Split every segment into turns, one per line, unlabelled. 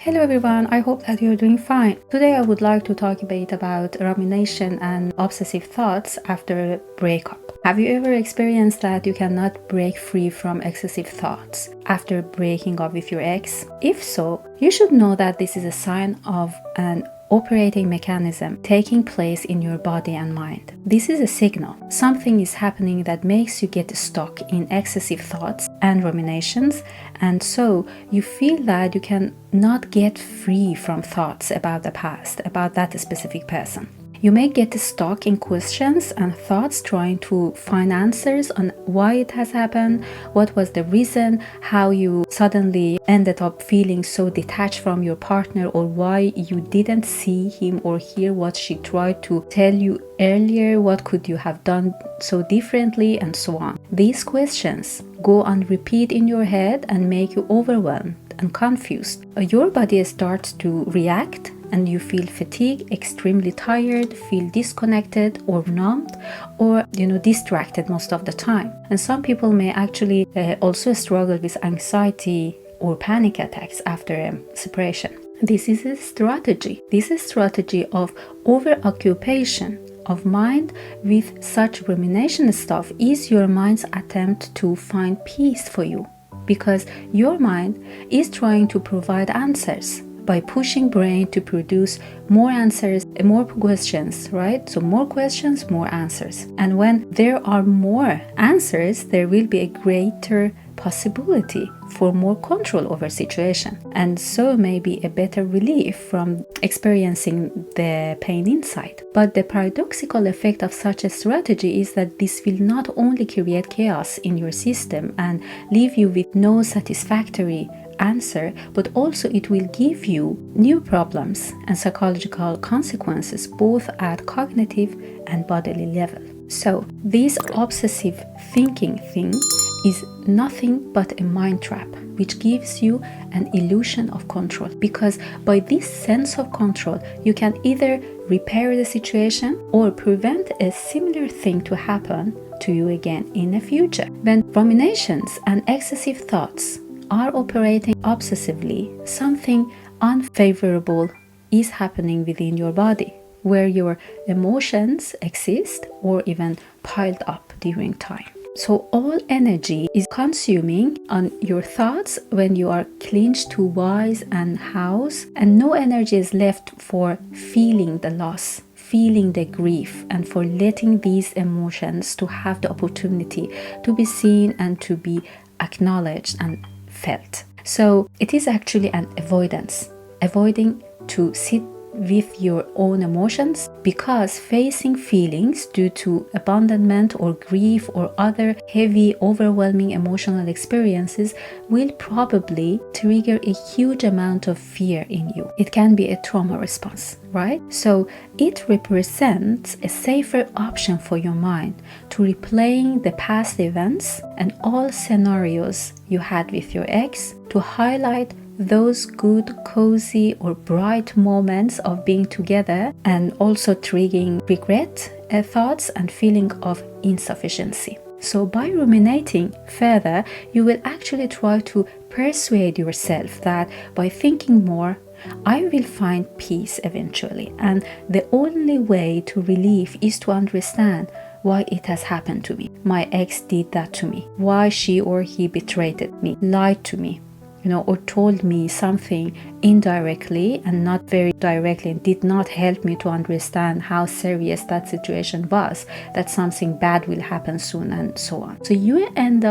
Hello everyone, I hope that you're doing fine. Today I would like to talk a bit about rumination and obsessive thoughts after a breakup. Have you ever experienced that you cannot break free from excessive thoughts after breaking up with your ex? If so, you should know that this is a sign of an operating mechanism taking place in your body and mind. This is a signal. Something is happening that makes you get stuck in excessive thoughts and ruminations, and so you feel that you can not get free from thoughts about the past, about that specific person. You may get stuck in questions and thoughts trying to find answers on why it has happened, what was the reason, how you suddenly ended up feeling so detached from your partner, or why you didn't see him or hear what she tried to tell you earlier, what could you have done so differently, and so on. These questions go on repeat in your head and make you overwhelmed and confused. Your body starts to react and you feel fatigued, extremely tired, feel disconnected or numbed, or distracted most of the time. And some people may actually also struggle with anxiety or panic attacks after a separation. This is a strategy. This is a strategy of over-occupation of mind with such rumination stuff is your mind's attempt to find peace for you, because your mind is trying to provide answers by pushing brain to produce more answers, more questions, right? So more questions, more answers. And when there are more answers, there will be a greater possibility for more control over situation, and so maybe a better relief from experiencing the pain inside. But the paradoxical effect of such a strategy is that this will not only create chaos in your system and leave you with no satisfactory answer, but also it will give you new problems and psychological consequences both at cognitive and bodily level. So this obsessive thinking thing is nothing but a mind trap which gives you an illusion of control, because by this sense of control you can either repair the situation or prevent a similar thing to happen to you again in the future. When ruminations and excessive thoughts are operating obsessively, something unfavorable is happening within your body, where your emotions exist or even piled up during time. So all energy is consuming on your thoughts when you are clinched to whys and hows, and no energy is left for feeling the loss, feeling the grief, and for letting these emotions to have the opportunity to be seen and to be acknowledged and felt. So it is actually an avoidance, avoiding to sit with your own emotions, because facing feelings due to abandonment or grief or other heavy, overwhelming emotional experiences will probably trigger a huge amount of fear in you. It can be a trauma response, right? So it represents a safer option for your mind to replaying the past events and all scenarios you had with your ex, to highlight those good, cozy or bright moments of being together, and also triggering regret thoughts and feeling of insufficiency. So by ruminating further, you will actually try to persuade yourself that by thinking more, I will find peace eventually, and the only way to relief is to understand why it has happened to me. My ex did that to me. Why she or he betrayed me, lied to me, or told me something indirectly and not very directly, and did not help me to understand how serious that situation was, that something bad will happen soon, and so on. So you end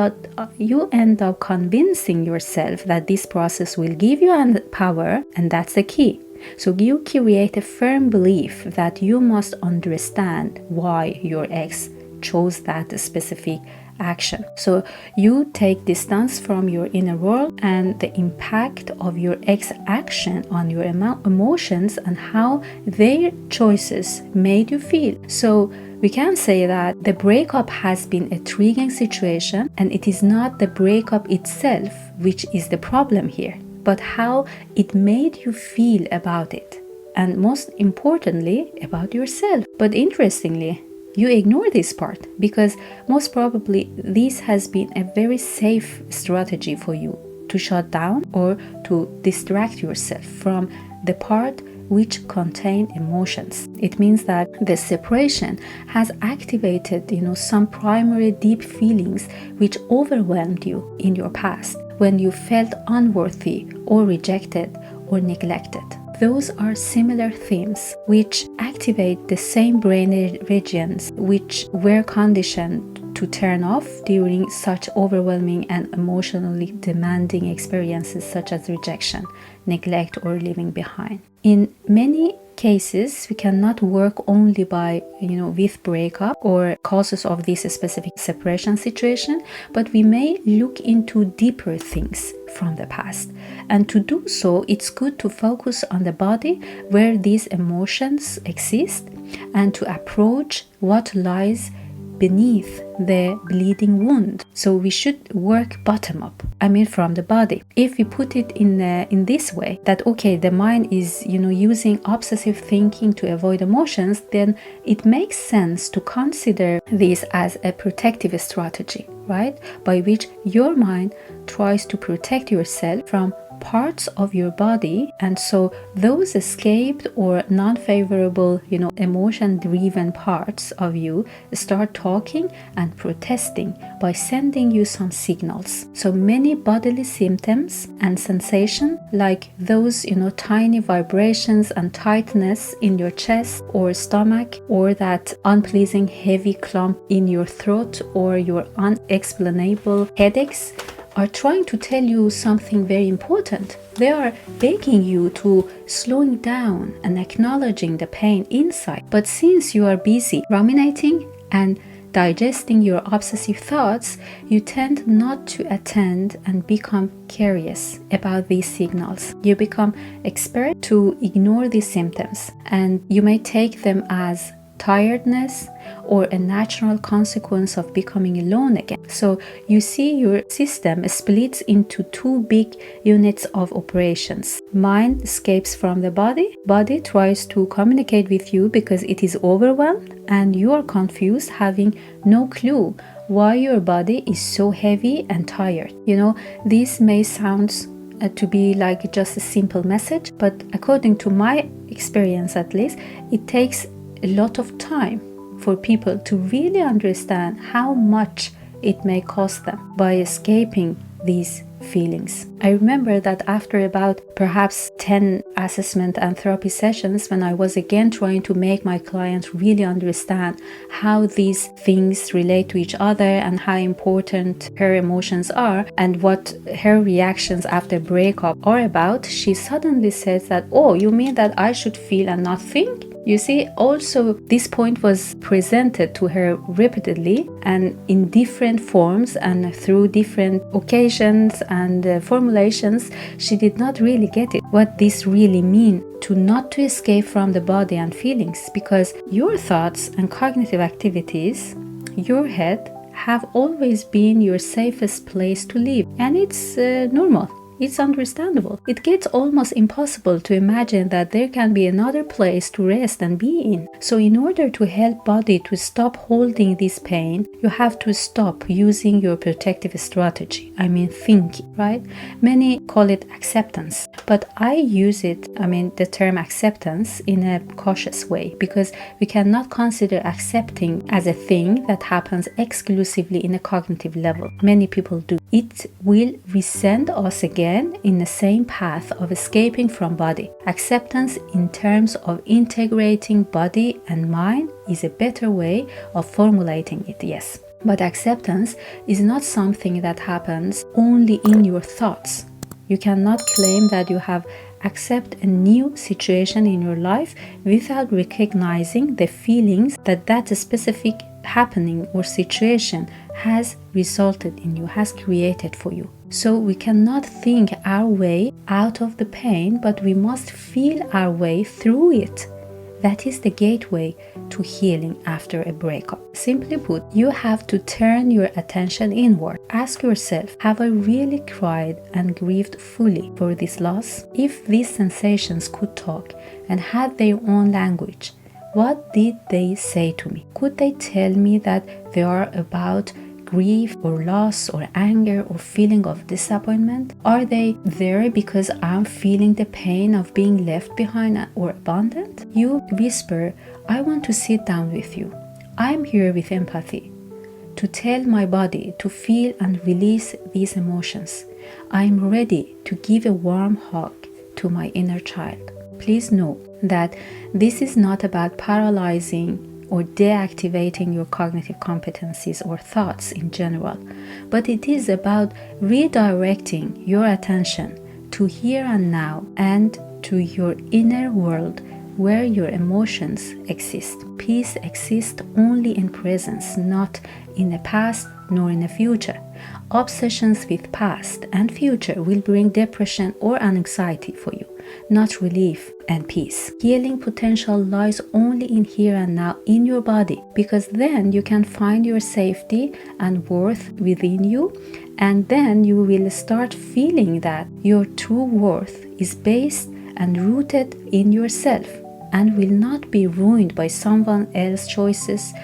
up convincing yourself that this process will give you power, and that's the key. So you create a firm belief that you must understand why your ex chose that specific action. So you take distance from your inner world and the impact of your ex action on your emotions and how their choices made you feel. So we can say that the breakup has been a triggering situation, and it is not the breakup itself which is the problem here, but how it made you feel about it, and most importantly about yourself. But interestingly, you ignore this part because most probably this has been a very safe strategy for you to shut down or to distract yourself from the part which contain emotions. It means that the separation has activated, some primary deep feelings which overwhelmed you in your past when you felt unworthy or rejected or neglected. Those are similar themes which activate the same brain regions which were conditioned to turn off during such overwhelming and emotionally demanding experiences such as rejection, neglect, or leaving behind. In many cases, we cannot work only by, with breakup or causes of this specific separation situation, but we may look into deeper things from the past. And to do so, it's good to focus on the body where these emotions exist and to approach what lies beneath the bleeding wound. So we should work bottom up, from the body. If we put it in this way, that okay, the mind is using obsessive thinking to avoid emotions, then it makes sense to consider this as a protective strategy, right? By which your mind tries to protect yourself from parts of your body, and so those escaped or non-favorable emotion-driven parts of you start talking and protesting by sending you some signals. So many bodily symptoms and sensation, like those tiny vibrations and tightness in your chest or stomach, or that unpleasing heavy clump in your throat, or your unexplainable headaches, are trying to tell you something very important. They are begging you to slowing down and acknowledging the pain inside. But since you are busy ruminating and digesting your obsessive thoughts, you tend not to attend and become curious about these signals. You become expert to ignore these symptoms, and you may take them as tiredness or a natural consequence of becoming alone again. So you see your system splits into two big units of operations. Mind escapes from the body. Body tries to communicate with you because it is overwhelmed and you are confused, having no clue why your body is so heavy and tired. This may sound to be like just a simple message, but according to my experience at least, it takes a lot of time for people to really understand how much it may cost them by escaping these feelings. I remember that after about perhaps 10 assessment and therapy sessions, when I was again trying to make my client really understand how these things relate to each other and how important her emotions are and what her reactions after breakup are about, she suddenly says that, oh, you mean that I should feel and not think? You see, also this point was presented to her repeatedly and in different forms and through different occasions and formulations. She did not really get it, what this really means, to not to escape from the body and feelings, because your thoughts and cognitive activities, your head, have always been your safest place to live, and it's normal. It's understandable. It gets almost impossible to imagine that there can be another place to rest and be in. So in order to help body to stop holding this pain, you have to stop using your protective strategy. Thinking, right? Many call it acceptance, but I use it, the term acceptance, in a cautious way, because we cannot consider accepting as a thing that happens exclusively in a cognitive level. Many people do. It will resend us again in the same path of escaping from body. Acceptance in terms of integrating body and mind is a better way of formulating it, yes. But acceptance is not something that happens only in your thoughts. You cannot claim that you have accepted a new situation in your life without recognizing the feelings that specific happening or situation has resulted in you, has created for you. So we cannot think our way out of the pain, but we must feel our way through it. That is the gateway to healing after a breakup. Simply put, you have to turn your attention inward. Ask yourself, have I really cried and grieved fully for this loss? If these sensations could talk and had their own language, what did they say to me? Could they tell me that they are about grief or loss or anger or feeling of disappointment? Are they there because I'm feeling the pain of being left behind or abandoned? You whisper, I want to sit down with you. I'm here with empathy to tell my body to feel and release these emotions. I'm ready to give a warm hug to my inner child. Please know that this is not about paralyzing or deactivating your cognitive competencies or thoughts in general, but it is about redirecting your attention to here and now and to your inner world where your emotions exist. Peace exists only in presence, not in the past nor in the future. Obsessions with past and future will bring depression or anxiety for you, not relief and peace. Healing potential lies only in here and now in your body, because then you can find your safety and worth within you, and then you will start feeling that your true worth is based and rooted in yourself and will not be ruined by someone else's choices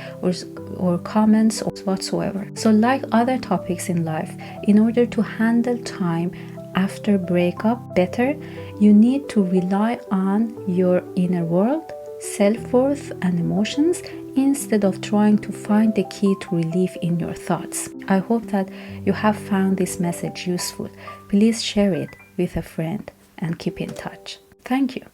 or comments or whatsoever. So like other topics in life, in order to handle time after breakup better, you need to rely on your inner world, self-worth and emotions instead of trying to find the key to relief in your thoughts. I hope that you have found this message useful. Please share it with a friend and keep in touch. Thank you.